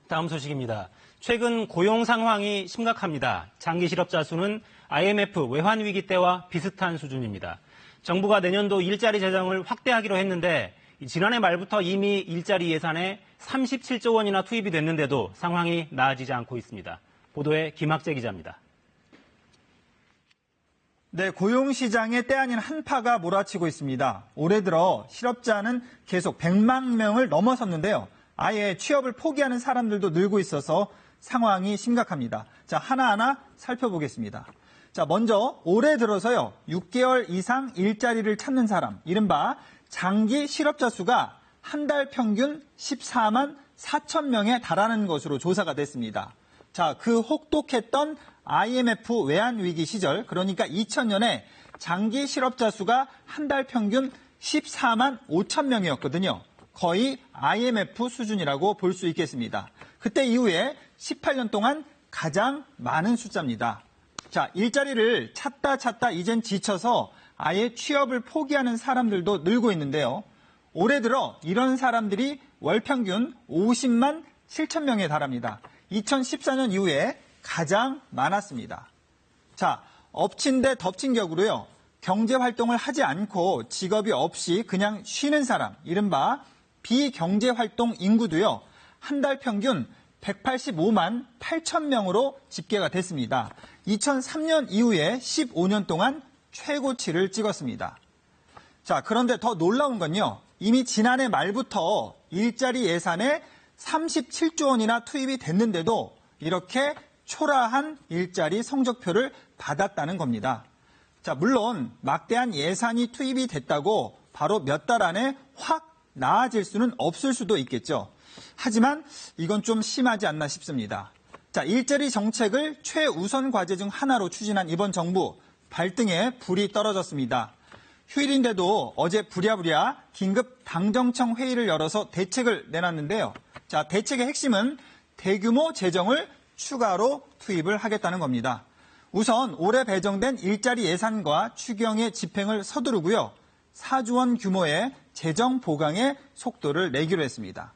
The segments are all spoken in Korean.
다음 소식입니다. 최근 고용 상황이 심각합니다. 장기 실업자 수는 IMF 외환 위기 때와 비슷한 수준입니다. 정부가 내년도 일자리 재정을 확대하기로 했는데 지난해 말부터 이미 일자리 예산에 37조 원이나 투입이 됐는데도 상황이 나아지지 않고 있습니다. 보도에 김학재 기자입니다. 네, 고용시장에 때 아닌 한파가 몰아치고 있습니다. 올해 들어 실업자는 계속 100만 명을 넘어섰는데요. 아예 취업을 포기하는 사람들도 늘고 있어서 상황이 심각합니다. 자, 하나하나 살펴보겠습니다. 자, 먼저 올해 들어서요, 6개월 이상 일자리를 찾는 사람, 이른바 장기 실업자 수가 한 달 평균 14만 4천 명에 달하는 것으로 조사가 됐습니다. 자, 그 혹독했던 IMF 외환위기 시절, 그러니까 2000년에 장기 실업자 수가 한 달 평균 14만 5천 명이었거든요. 거의 IMF 수준이라고 볼 수 있겠습니다. 그때 이후에 18년 동안 가장 많은 숫자입니다. 자, 일자리를 찾다 이젠 지쳐서 아예 취업을 포기하는 사람들도 늘고 있는데요. 올해 들어 이런 사람들이 월 평균 50만 7천 명에 달합니다. 2014년 이후에 가장 많았습니다. 자, 엎친 데 덮친 격으로요. 경제활동을 하지 않고 직업이 없이 그냥 쉬는 사람, 이른바 비경제활동 인구도요. 한 달 평균 185만 8천 명으로 집계가 됐습니다. 2003년 이후에 15년 동안 최고치를 찍었습니다. 자, 그런데 더 놀라운 건요. 이미 지난해 말부터 일자리 예산에 37조 원이나 투입이 됐는데도 이렇게 초라한 일자리 성적표를 받았다는 겁니다. 자, 물론 막대한 예산이 투입이 됐다고 바로 몇 달 안에 확 나아질 수는 없을 수도 있겠죠. 하지만 이건 좀 심하지 않나 싶습니다. 자, 일자리 정책을 최우선 과제 중 하나로 추진한 이번 정부, 발등에 불이 떨어졌습니다. 휴일인데도 어제 부랴부랴 긴급 당정청 회의를 열어서 대책을 내놨는데요. 자, 대책의 핵심은 대규모 재정을 추가로 투입을 하겠다는 겁니다. 우선 올해 배정된 일자리 예산과 추경의 집행을 서두르고요. 4조 원 규모의 재정 보강에 속도를 내기로 했습니다.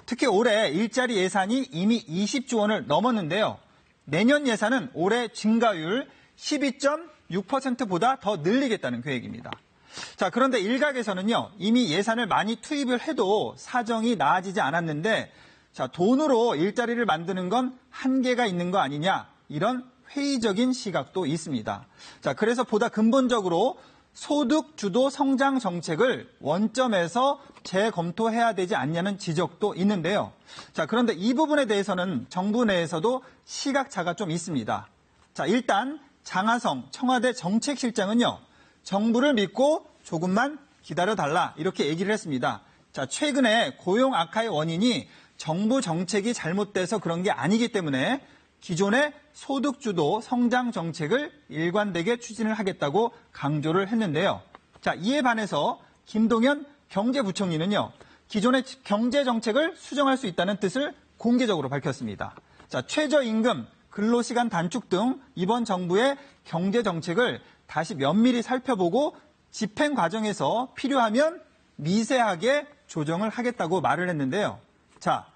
특히 올해 일자리 예산이 이미 20조 원을 넘었는데요. 내년 예산은 올해 증가율 12.6%보다 더 늘리겠다는 계획입니다. 자, 그런데 일각에서는요, 이미 예산을 많이 투입을 해도 사정이 나아지지 않았는데, 자, 돈으로 일자리를 만드는 건 한계가 있는 거 아니냐, 이런 회의적인 시각도 있습니다. 자, 그래서 보다 근본적으로 소득 주도 성장 정책을 원점에서 재검토해야 되지 않냐는 지적도 있는데요. 자, 그런데 이 부분에 대해서는 정부 내에서도 시각차가 좀 있습니다. 자, 일단 장하성 청와대 정책실장은요, 정부를 믿고 조금만 기다려달라 이렇게 얘기를 했습니다. 자, 최근에 고용 악화의 원인이 정부 정책이 잘못돼서 그런 게 아니기 때문에 기존의 소득주도 성장 정책을 일관되게 추진을 하겠다고 강조를 했는데요. 자, 이에 반해서 김동연 경제부총리는요, 기존의 경제 정책을 수정할 수 있다는 뜻을 공개적으로 밝혔습니다. 자, 최저임금, 근로시간 단축 등 이번 정부의 경제 정책을 다시 면밀히 살펴보고 집행 과정에서 필요하면 미세하게 조정을 하겠다고 말을 했는데요. 자,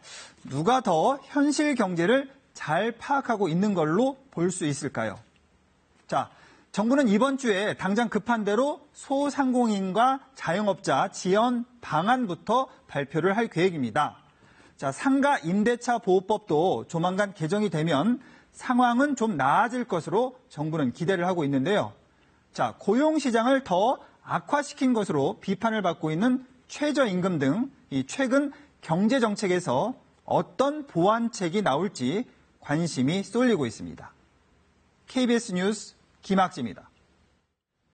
누가 더 현실 경제를 잘 파악하고 있는 걸로 볼 수 있을까요? 자, 정부는 이번 주에 당장 급한 대로 소상공인과 자영업자 지원 방안부터 발표를 할 계획입니다. 자, 상가 임대차 보호법도 조만간 개정이 되면 상황은 좀 나아질 것으로 정부는 기대를 하고 있는데요. 자, 고용시장을 더 악화시킨 것으로 비판을 받고 있는 최저임금 등 이 최근 경제정책에서 어떤 보완책이 나올지 관심이 쏠리고 있습니다. KBS 뉴스 김학지입니다.